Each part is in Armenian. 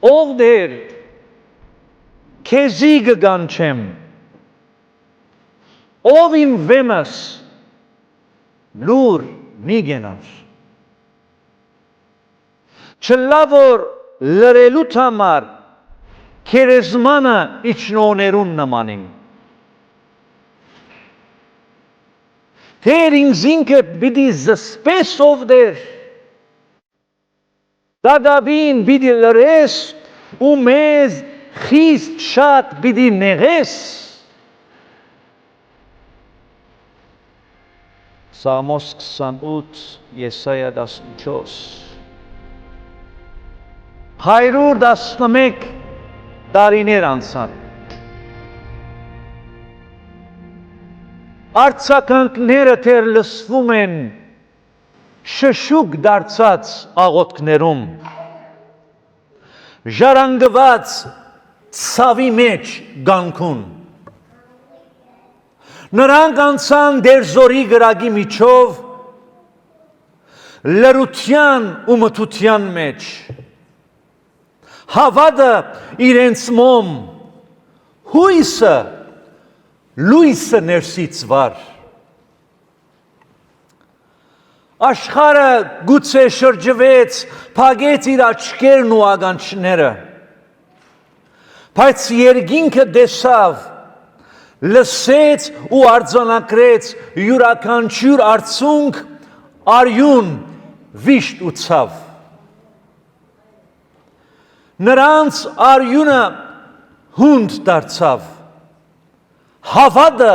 ով դեր քեզի կգանչեմ, ով իմ վեմս լուր մի գենար, չլա որ լրելու համար քերեզմանը իջնոներուն նմանին, Թեր ինձ ինքը պիտի զսպես ով դեր, դադավին պիտի լրես ու մեզ խիստ շատ պիտի նեղես, Սամոս 28, Եսայա 14, 111 տարիներ անցան, Արցականքները թեր լսվում են շշուկ դարձած աղոտքներում, ժառանգված ցավի մեջ գանքուն, նրանք անցան դերձորի գրագի միջով, լրության ու մթության մեջ, հավատը իրենց մոմ, հույսը լույսը ներսից վար, աշխարհը գուցե շրջվեց, փակեց իր աչքերն ու ականջները, բայց երկինքը տեսավ, լսեց ու արձանագրեց յուրաքանչյուր արցունք արյուն վիշտ ու ցավ, նրանց արյունը հունդ դարձավ, հավատը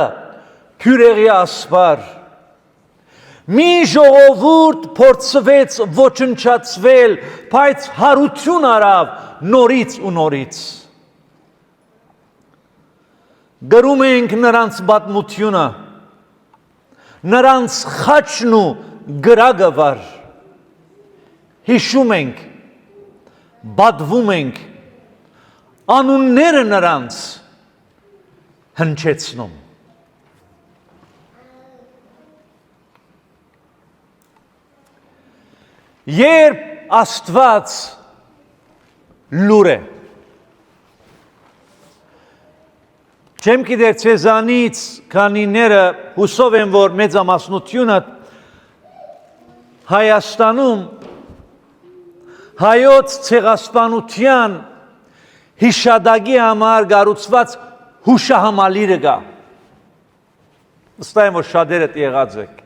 քյուրեղի ասպար, մի ժողովուրդ փորձվեց ոչնչացվել, բայց հարություն արավ նորից ու նորից, գրում ենք նրանց պատմությունը, նրանց խաչն ու գրագը վար, հիշում ենք, պատվում ենք, անունները նրանց հնչեցնում, երբ Աստված լուր է, չեմ գիտեր ցեզանից քանիները հուսով են որ մեծամասնությունը Հայաստանում հայոց ցեղասպանության հիշադակի համար կառուցված հուշահամալիրը կա, վստահ եմ որ շատերը եղած եք,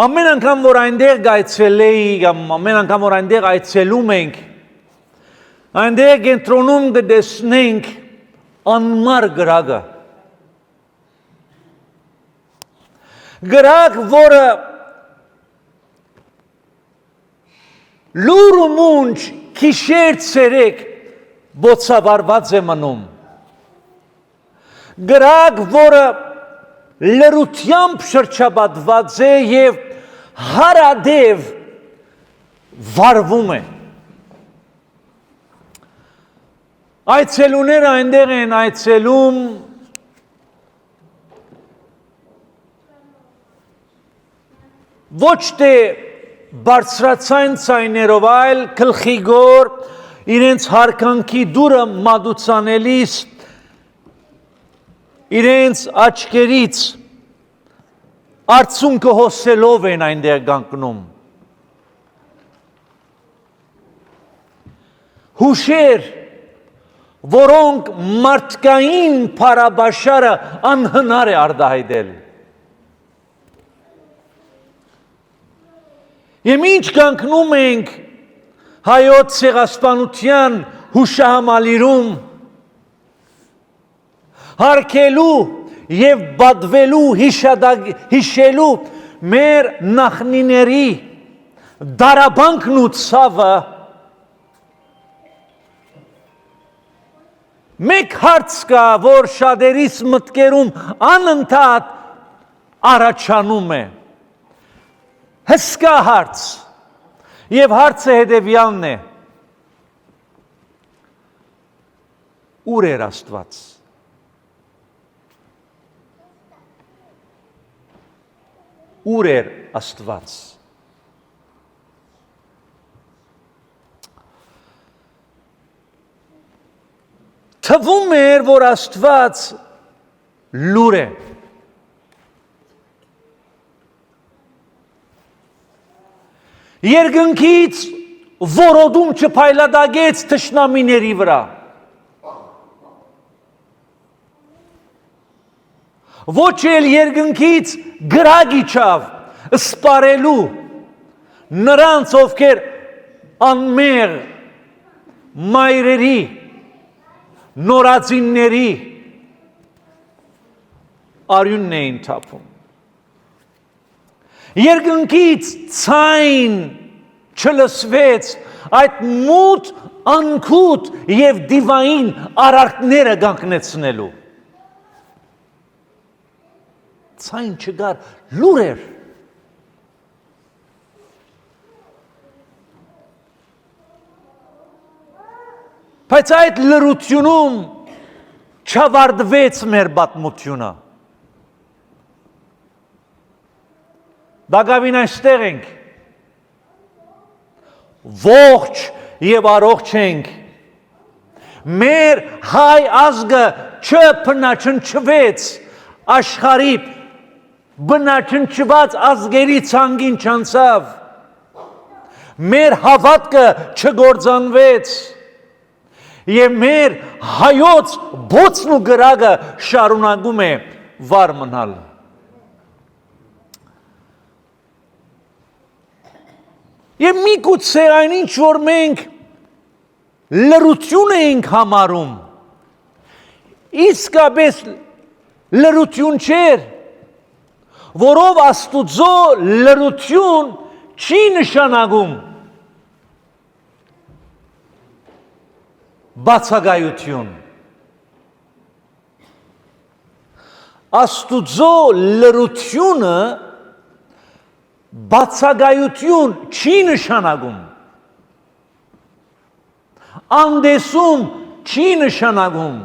ամեն անգամ որ այնտեղ գայցելեի կամ ամեն անգամ որ այնտեղ այցելում ենք, այնտեղ կենտրոնում կտեսնենք անմար գրագը, գրագ որը լուր ու մունջ քիշեր ցերեկ բոցավարված է մնում, գրագ որը լրությամբ շրջապատված է և հարադև վարվում է, այցելուները այնտեղ են այցելում ոչ թե բարձրացայն ցայներով, այլ գլխիգոր իրենց հարկանքի դուրը մատուցանելիս իրենց աչքերից արցունքը հոսելով են այնտեղ կանգնում, հուշեր, որոնք մարդկային փառաբաշարը անհնար է արտահայտել, Եվ ինչ կանգնում ենք հայոց ցեղասպանության հուշահամալիրում, հարգելու և պատվելու հիշելու մեր նախնիների դարաբանքն ու ցավը, մեկ հարց կա, որ շատերիս մտքերում անընդհատ առաջանում է, հսկա հարց, և հարցը հետևյալն է, ուր էր Աստված, ուր էր Աստված, թվում էր, որ Աստված լուր է։ Երկնքից որոդում չփայլատակեց թշնամիների վրա։ Ոչ էլ երկնքից գրագ իջավ սպարելու նրանց, ովքեր անմեղ մայրերի, նորածինների արյունն էին թափում։ Երկնքից ցայն չլսվեց այդ մութ, անքուտ եւ դիվային արարքները կանգնեցնելու։ Ցայն չգար, լուր էր։ Բայց այդ լրությունում չավարտվեց մեր պատմությունը։ Դակավին այստեղ ենք, ողջ եւ առողջ ենք։ Մեր հայ ազգը չփնաչնչվեց աշխարհի բնաչնչված ազգերի ցանգին չանցավ։ Մեր հավատքը չգործանվեց եւ մեր հայոց բոցն ու գրագը շարունակում է վար մնալ։ Եվ միգուցե այնինչ որ մենք լրություն ենք համարում, իսկապես լրություն չէր, որով Աստուծո լրություն չի նշանակում բացակայություն։ Աստուծո լրությունը բացակայություն չի նշանակում։ Անդեսում չի նշանակում։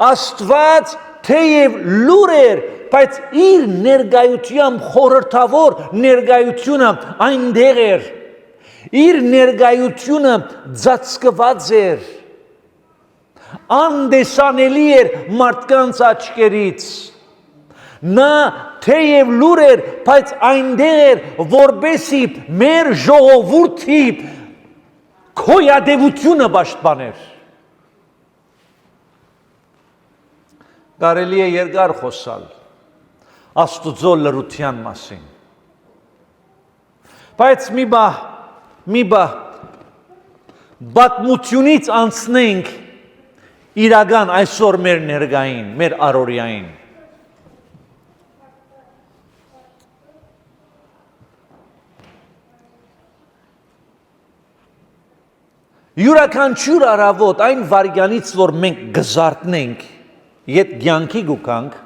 Աստված թեև լուր էր, բայց իր ներկայությամբ խորհրդավոր ներկայությունը այնտեղ էր։ Իր ներկայությունը ծածկված էր։ Անդեսանելի էր մարդկանց աչքերից։ Նա թեև լուր էր, բայց այնտեղ էր, որպեսզի մեր ժողովրդի քոյադևությունը պաշտպաներ։ Կարելի է երկար խոսալ Աստուծո լրության մասին։ Բայց մի բա պատմությունից անցնենք իրական այսօր մեր ներկային, մեր առօրյային։ Յուրաքանչյուր առավոտ այն վայրկյանից, որ մենք գզարտնենք, ետ կյանքի գուքանք,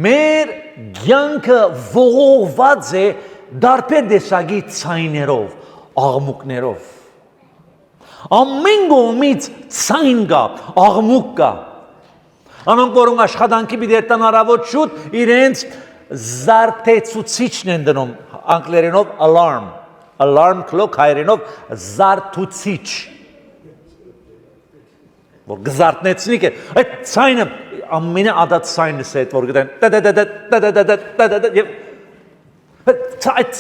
մեր կյանքը ողողված է դարբեր տեսակի ցայներով, աղմուկներով։ Ամեն կողմից ցայն կա, աղմուկ կա։ Անոնք, որոնք աշխատանքի պիտի տան առավոտ շուտ, իրենց զարթեցուցիչն են դնում, անգլերենով alarm clock, հայերենով զարթուցիչ։ Որ գզարտնեցնիկ է, այդ ցայնը ամենը ադած ցայնը է, որ գտեն եւ այդ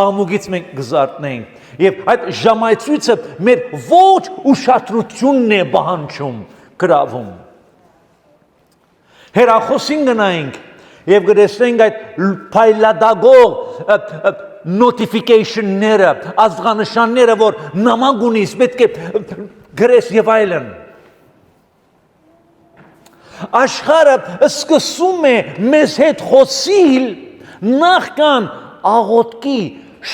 աղմուկից մենք գզարտնենք եւ այդ ժամայցույցը մեր ոչ ուշադրությունն է պահանջում գրավում։ Հեռախոսին գնայինք եւ գտեսնենք այդ փայլադագող notification-ները, ազգանշանները, որ նամակ ունիս, պետք է գրես եւ այլն։ Աշխարհը սկսում է մեզ հետ խոսիլ նախքան աղոթքի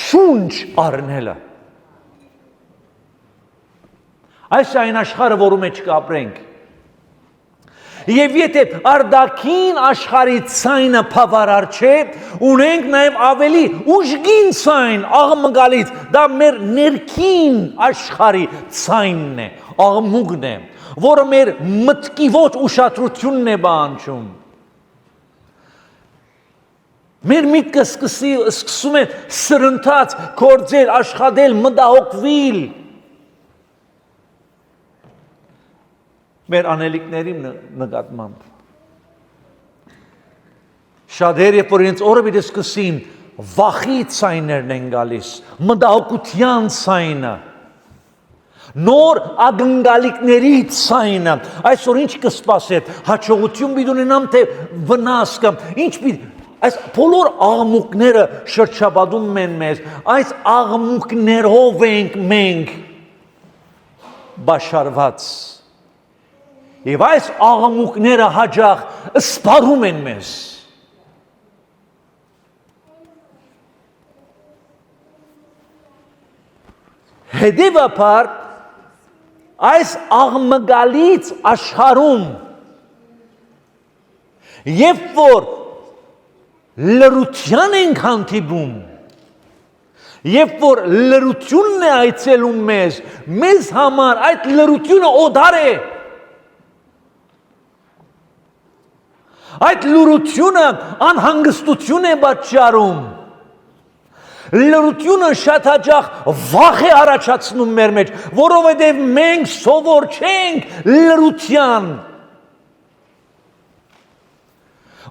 շունչ առնելը։ Այս այն աշխարհը, որում մեջ կապրենք։ Եվ եթե արդակին աշխարհի ցայնը բավարար չէ, ունենք նաև ավելի ուժգին ցայն աղմկալից, դա մեր ներքին աշխարհի ցայնն է, աղմուկն է, որը մեր մտքի ոչ ուշադրությունն է պահանջում։ Մեր միտքը սկսում է սրընթաց, գործել, աշխատել, մտահոգվել։ մեր անելիքների նկատմամբ։ Շատեր երբ որ իրենց օրը պիտի սկսին, վախի ցայներն են գալիս, մտահոգության ցայնը, նոր ակնկալիքների ցայնը, այսօր ինչ կսպասեր, հաջողություն պիտի ունենամ, թե վնաս կամ ինչ պիտի, այս բոլոր աղմուկները շրջապատում են մեզ, այս աղմուկներով ենք մենք բաշարված, եւ այս աղմուկները հաջող սպառում են մեզ։ Հետևաբար այս աղմկալից աշխարհում երբ որ լրության ենք հանդիպում, երբ որ լրությունն է այցելում մեզ համար այդ լրությունը օդար է, այդ լրությունը անհանգստություն է պատճառում, լրությունը շատ հաճախ վախ է առաջացնում մեր մեջ, որովհետև մենք սովոր չենք լրության,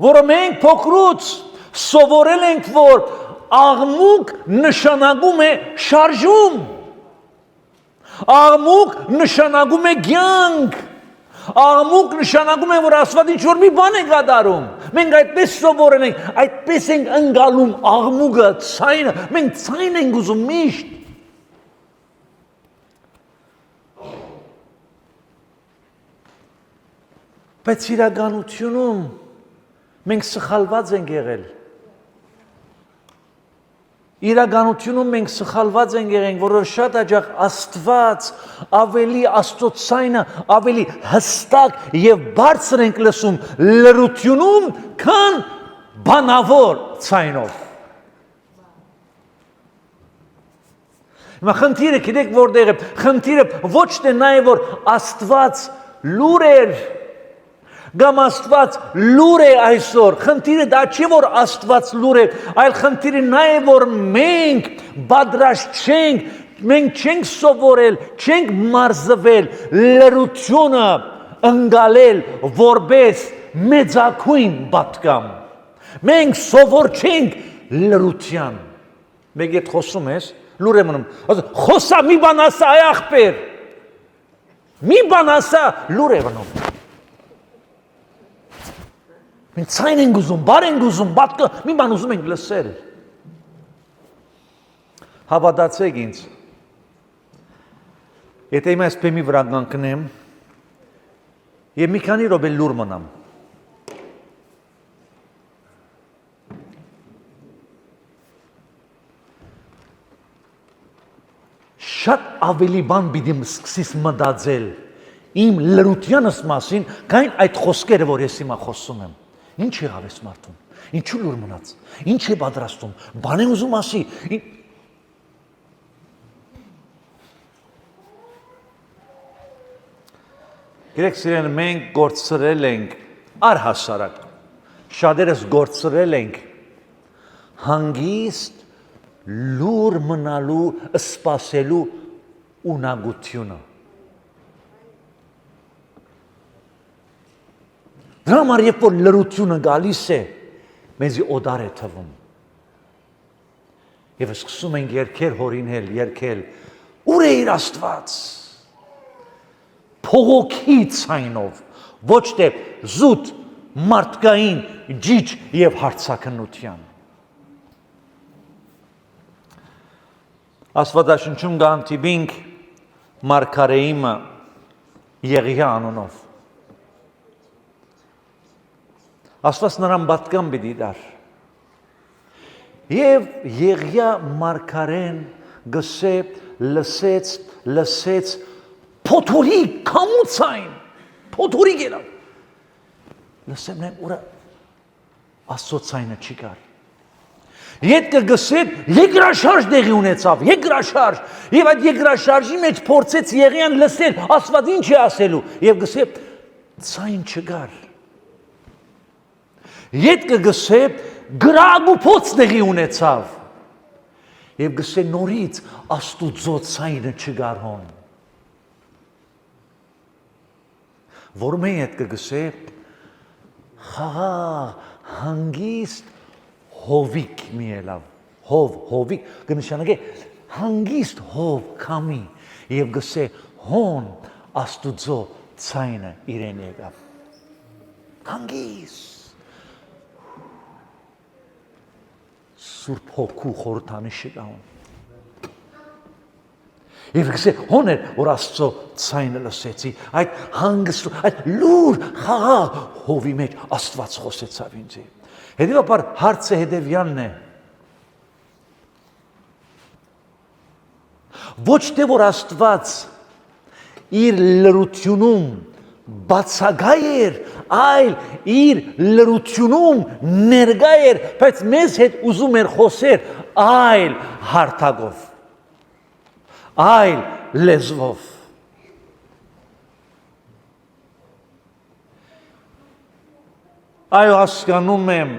որը մենք փոքրուց սովորել ենք, որ աղմուկ նշանակում է շարժում, աղմուկ նշանակում է կյանք, աղմուկ նշանակում է, որ Աստված ինչ-որ մի բան է կատարում, մենք այդպես սովորել ենք, այդպես ենք ընկալում աղմուկը, ցայնը, մենք ցայն ենք ուզում միշտ, բայց իրականությունում մենք սխալված ենք եղել, իրականությունում մենք սխալված ենք եղել, որ շատ հաճախ Աստված ավելի աստծոցայնը ավելի հստակ եւ բարձր ենք լսում լրությունում, քան բանավոր ցայնով։ Հիմա խնդիրը գիտեք որտեղ է, խնդիրը ոչ թե նա է, որ Աստված լուր էր, կամ Աստված լուր է այսօր, խնդիրը դա չի, որ Աստված լուր է, այլ խնդիրը նա է, որ մենք պատրաստ չենք, մենք չենք սովորել, չենք մարզվել լրությունը ընկալել որպես մեծագույն պատգամ, մենք սովոր չենք լրության, մեկ հետ խոսում ես, լուր է մնում, խոսա մի բան ասա այ աղբեր, մի բան ասա, լուր է մնում, մենք ցայն ենք ուզում, բար ենք ուզում, պատկը, մի բան ուզում ենք լսել։ Հավատացեք ինձ, եթե իմ այս բեմի վրա կանգնեմ եւ մի քանի րոպե լուր մնամ, շատ ավելի բան պիտի սկսես մտածել իմ լրությանս մասին, քան այդ խոսքերը, որ ես հիմա խոսում եմ։ Ինչ եղավ այս մարդուն, ինչու լուր մնաց, ինչ է պատրաստում, բան է ուզում ասի, գիտեք սիրեն, մենք գործրել ենք առհասարակ, շատերս գործրել ենք հանգիստ լուր մնալու, սպասելու ունակությունը։ Դրա համար երբ որ լրությունը գալիս է, մեզի օդար է թվում։ Եվ սկսում ենք երգեր հորինել, երգել, ուր է իր Աստված։ Փողոքի ցայնով, ոչ թե զուտ մարդկային ջիջ եւ հարցակնության։ Աստվածաշնչում գանտիբինք Մարգարեիմը Եղիա անունով։ Աստված նրան պատգամ պիտի տար։ Եվ Եղիա Մարգարեն գսե լսեց փոթորի կամուցային, փոթորի գերավ։ Լսեմ նեմ ուրա Աստծո ցայնը չի կար։ Ետքը գսետ երկրաշարժ տեղի ունեցավ, երկրաշարժ, եւ այդ երկրաշարժի մեջ փորձեց Եղիան լսել, Աստված ինչ է ասելու, եւ գսե ցայն չկար։ Ետքը գսե գրագուփոց տեղի ունեցավ, եւ գսե նորից Աստուծո ցայնը չկար հոն։ որ մենք հետ կգսե խաղա հանգիստ հովիկ մի ելավ հովիկ կնշանակե հանգիստ հով կամի եւ գսե հոն աստուծո ցայնը իրեն եկավ հանգիստ Սուրբ հոգու խորհրդանիշը կան Եվ գսե հոներ որ աստծո ցայնը լսեցի այդ հանգիստ այդ լուր խաղա հովի մեջ աստված խոսեցավ ինձ հետևաբար հարցը հետևյալն է ոչ թե որ աստված իր լրությունում բացակայ էր այլ իր լրությունում ներկա էր բայց մեզ հետ ուզում էր խոսեր այլ հարթակով այլ լեզվով այո հասկանում եմ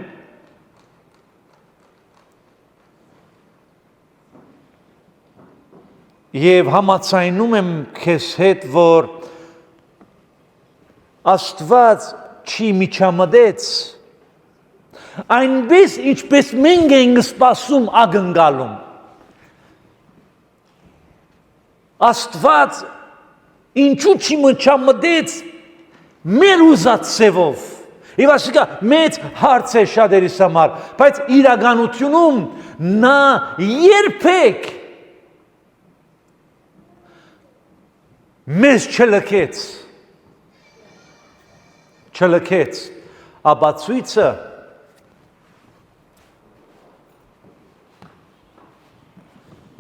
եւ համաձայնում եմ քեզ հետ որ Աստված չի միջամտեց այնպես ինչպես մենք ենք սպասում ակնկալում Աստված ինչու չի միջամտեց մեր ուզած սևով Եվ ասիկա մեծ հարց է շատերիս համար, բայց իրականությունում նա երբեք մեզ չլքեց, ապացույցը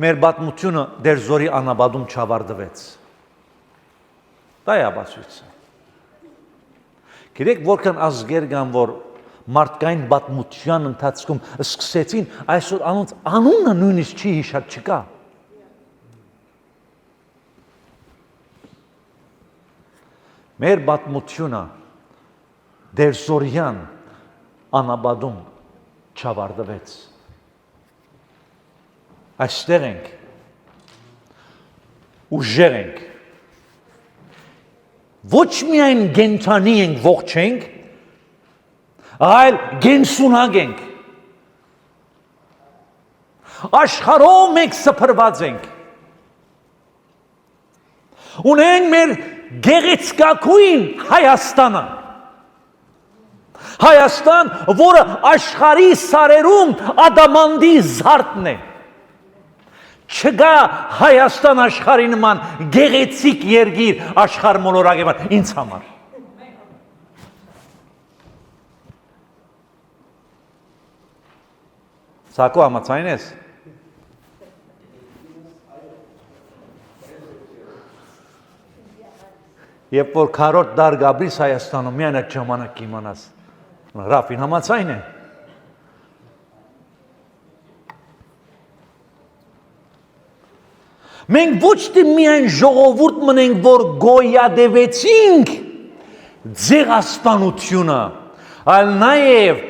մեր պատմությունը դեր զորի անաբադում չավարտվեց։ Դա է ապացույցը։ Գիտեք որքան ազգեր կան, որ մարդկային պատմության ընթացքում սկսեցին այսօր անոնց անունը նույնիսկ չի հիշած չկա։ Մեր պատմությունը դեր զորյան անաբադում չավարտվեց։ Այստեղ ենք, ուժեղ ենք, ոչ միայն գենթանի ենք, ողջ ենք, այլ գենսունակ ենք, աշխարհով մենք սփռված ենք, ունենք մեր գեղեցկագույն Հայաստանը, Հայաստան, որը աշխարհի սարերում ադամանդի զարդն է, Չկա Հայաստան աշխարհի նման գեղեցիկ երկիր աշխարհ մոլորակի ինձ համար։ Սակո համաձայն ես։ Երբ որ քառորդ դար գաբրիս Հայաստանում միայն այդ ժամանակ կիմանաս։ Ռաֆին համաձայն է։ Մենք ոչ թե միայն ժողովուրդ մնենք, որ գոյադևեցինք ձեղասպանությունը, այլ նաև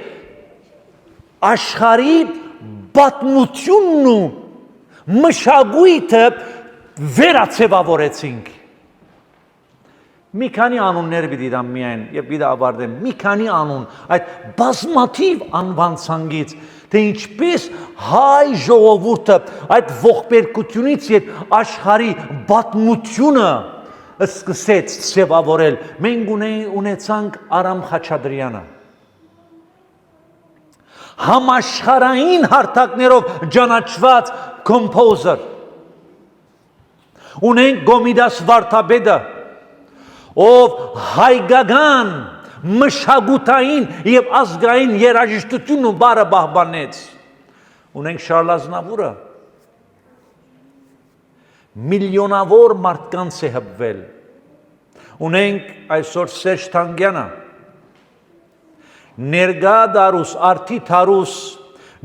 աշխարհի պատմությունն ու մշակույթը վերացեվավորեցինք։ Մի քանի անուններ պիտի դամ միայն, եւ պիտի ավարտեմ, մի քանի անուն այդ բազմաթիվ անվան ցանկից թե ինչպես հայ ժողովուրդը այդ ողբերգությունից եւ աշխարհի պատմությունը սկսեց ձևավորել մենք ունեցանք Արամ Խաչատրյանը համաշխարհային հարթակներով ճանաչված կոմպոզեր ունենք Գոմիդաս Վարդապետը ով հայկական մշակութային եւ ազգային երաժշտությունն ու բարը պահպանեց ունենք Շարլ Ազնավուրը միլիոնավոր մարդկանց է հպվել ունենք այսօր Սերժ Թանգյանը ներկա դարուս արդի թարուս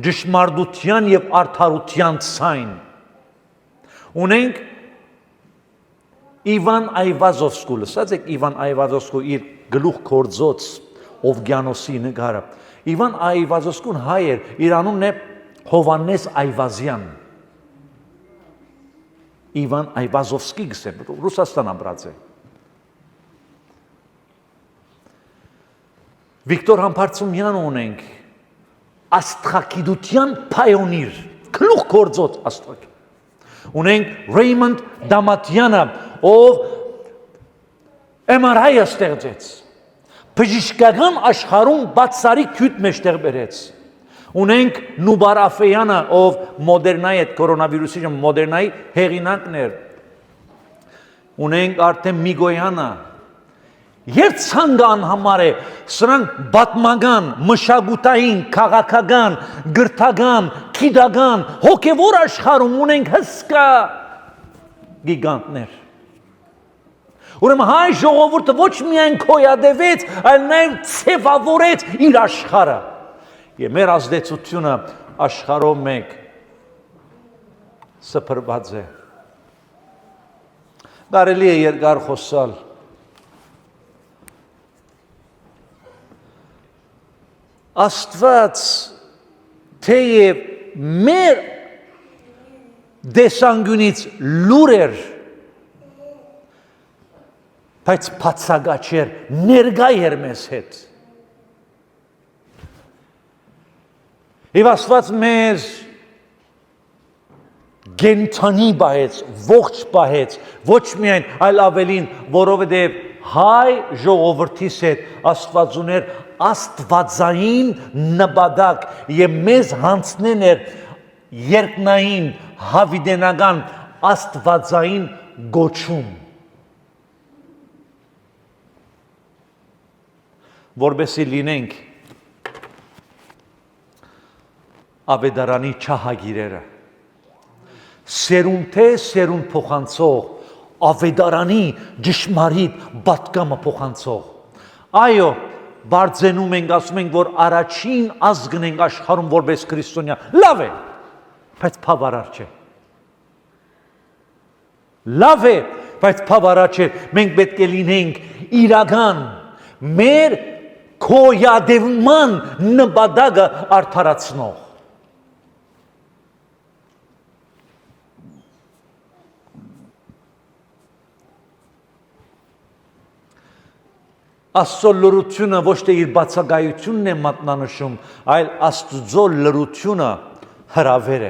ճշմարտության եւ արդարության ցայն ունենք Իվան Այվազովսկու լսած եք Իվան Այվազովսկու իր գլուխ կորձոց Օվգյանոսի նկարը Իվան Այվազովսկուն հայ էր իր անունն է Հովանես Այվազյան Իվան Այվազովսկի գսեմ Ռուսաստան ամրած է Վիկտոր Համբարձումյան ունենք, աստղագիտության պայոնիր, գլուխ գործոց աստղագիտ։ Ունենք Ռեյմոնդ Դամատյանը, ով MRI-ը ստեղծեց, բժշկական աշխարհում բացառիկ քյութ մեջտեղ բերեց։ Ունենք Նուբար Աֆեյանը, ով մոդերնայի այդ կորոնավիրուսի մոդերնայի հեղինակն էր։ Ունենք Արտեմ Միգոյանը, երցանգան համար է, սրանք պատմական, մշակութային, քաղաքական, գրթական, գիտական, հոգևոր աշխարհում ունենք հսկա գիգանտներ։ Ուրեմն հայ ժողովուրդը ոչ միայն քոյադևեց, այլ նաև ցևավորեց իր աշխարհը։ Եվ մեր ազդեցությունը աշխարհով մեկ սփռված է։ Կարելի է երկար խոսալ։ Աստված թեև մեր դեսանգունից լուր էր, բայց բացակաչ էր, ներկա էր մեզ հետ։ Եվ Աստված մեզ գենթանի պահեց, ողջ պահեց, ոչ միայն, այլ ավելին, որովհետև հայ ժողովրդիս հետ Աստված ուներ աստվածային նպատակ եւ մեզ հանցնեն էր երկնային հավիտենական աստվածային գոչում, որբեսի լինենք ավետարանի չահագիրերը, սերունդ թե սերունդ փոխանցող, ավետարանի ճշմարիտ պատգամը փոխանցող։ Այո, բարձենում ենք, ասում ենք, որ առաջին ազգն ենք աշխարհում որպես քրիստոնյա, լավ է, բայց բավարար չէ։ Լավ է, բայց բավարար չէ, մենք պետք է լինենք իրական, մեր քոյադևման նպատակը արդարացնող։ Աստծո լրությունը ոչ թե իր բացակայությունն է մատնանշում, այլ Աստծո լրությունը հրավեր է։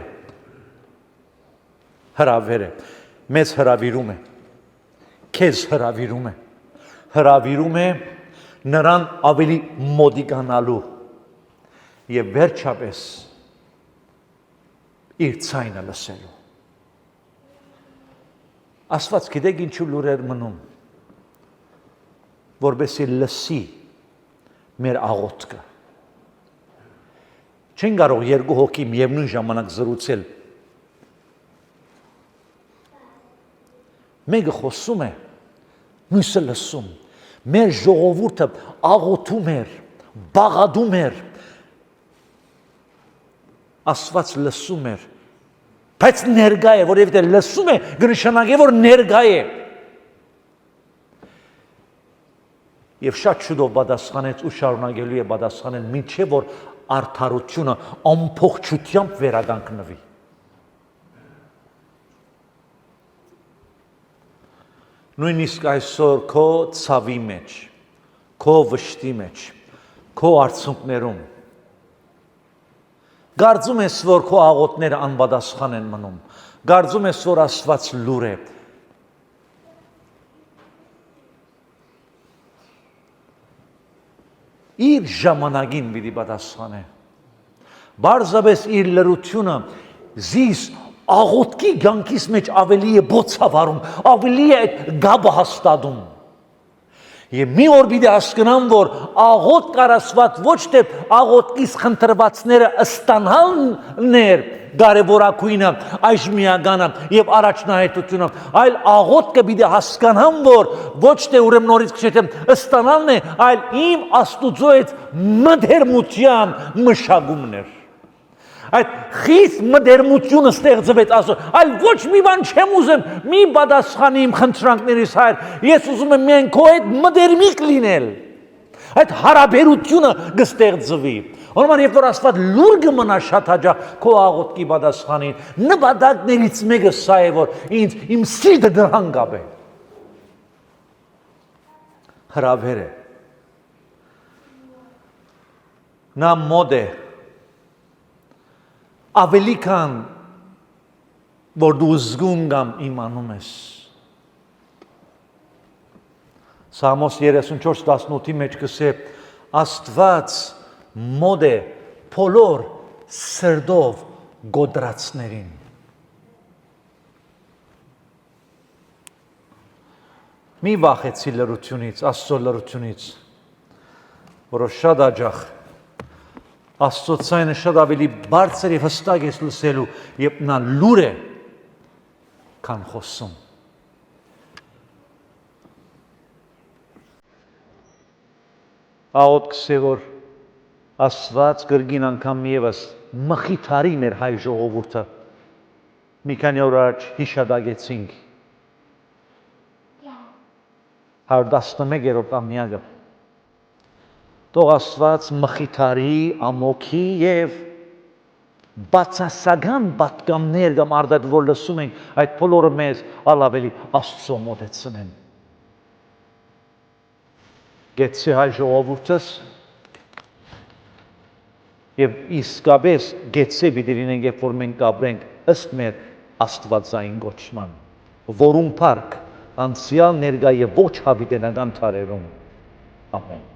Հրավեր է։ Մեզ հրավիրում է։ Քեզ հրավիրում է։ Հրավիրում է նրան ավելի մոտիկանալու եւ վերջապես իր ցայնը լսելու։ Աստված գիտեք ինչու լուրեր մնում, որբեսի լսի մեր աղոթքը։ Չեն կարող երկու հոգի միևնույն ժամանակ զրուցել։ Մեկը խոսում է, մյուսը լսում։ Մեր ժողովուրդը աղոթում էր, բաղադրում էր, Աստված լսում էր, բայց ներկա է, որովհետև լսում է, կնշանակի, որ ներկա է։ Եվ շատ շուտով պատասխանեց ու շարունակելու է պատասխանել, մինչև որ արդարությունը ամբողջությամբ վերականգնվի։ Նույնիսկ այսօր քո ցավի մեջ, քո վշտի մեջ, քո արցունքներում կարծում ես, որ քո աղոթները անպատասխան են մնում, կարծում ես, որ Աստված լուր է։ Իր ժամանակին պիտի պատասխանե։ Բարձրապես իր լրությունը զիս աղոթքի կյանքիս մեջ ավելի է բոցավարում, ավելի է գաբը հաստատում։ Եվ մի օր պիտի հասկանամ, որ աղոթք Աստված ոչ թե աղոթքից խնդրվածները ստանալն էր կարևորագույնը, այժմիականը եւ առաջնահերթությունը, այլ աղոթքը պիտի հասկանամ, որ ոչ թե ուրեմն նորից քշեմ ստանալն է, այլ իմ Աստուծո հետ մտերմության մշակումն էր։ Այդ խիստ մտերմությունը ստեղծվեց Աստծո, այլ ոչ մի բան չեմ ուզում, մի պատասխանի իմ խնդրանքներիս Հայր, ես ուզում եմ միայն քո հետ մտերմիկ լինել։ Այդ հարաբերությունը կստեղծվի։ Ուրեմն երբ որ Աստված լուր կմնա շատ հաճախ քո աղոթքի պատասխանին, նպատակներից մեկը սա է, որ իմ սիրտը դրան կապե։ Հրավեր է։ Նա մոտ է ավելի քան որ դու զգում կամ իմանում ես։ Սամոս 34:18-ի մեջ կսե Աստված մոտ է բոլոր սրտով գոդրացներին։ Մի վախեցի լրությունից, Աստծո լրությունից, որը շատ աջախ Աստծո ցայնը շատ ավելի բարձր եւ հստակ ես լսելու, երբ նա լուր է, քան խոսում։ Աղոտ կսե որ Աստված կրգին անգամ եւս մխիթարի մեր հայ ժողովուրդը։ Մի քանի օր առաջ հիշադակեցինք 111-րդ ամյակը։ Թող Աստված մխիթարի, ամոքի եւ բացասական պատկամներ կամ արդյոք որ լսում ենք, այդ բոլորը մեզ ավելի Աստծո մոտեցնեն։ Գեցի հայ ժողովուրդս եւ իսկապես գեցի պիտի լինենք, երբ որ մենք ապրենք ըստ մեր աստվածային գոչման, որում փառք անցյալ ներկա եւ ոչ հավիտենական թարերում։ Ամեն։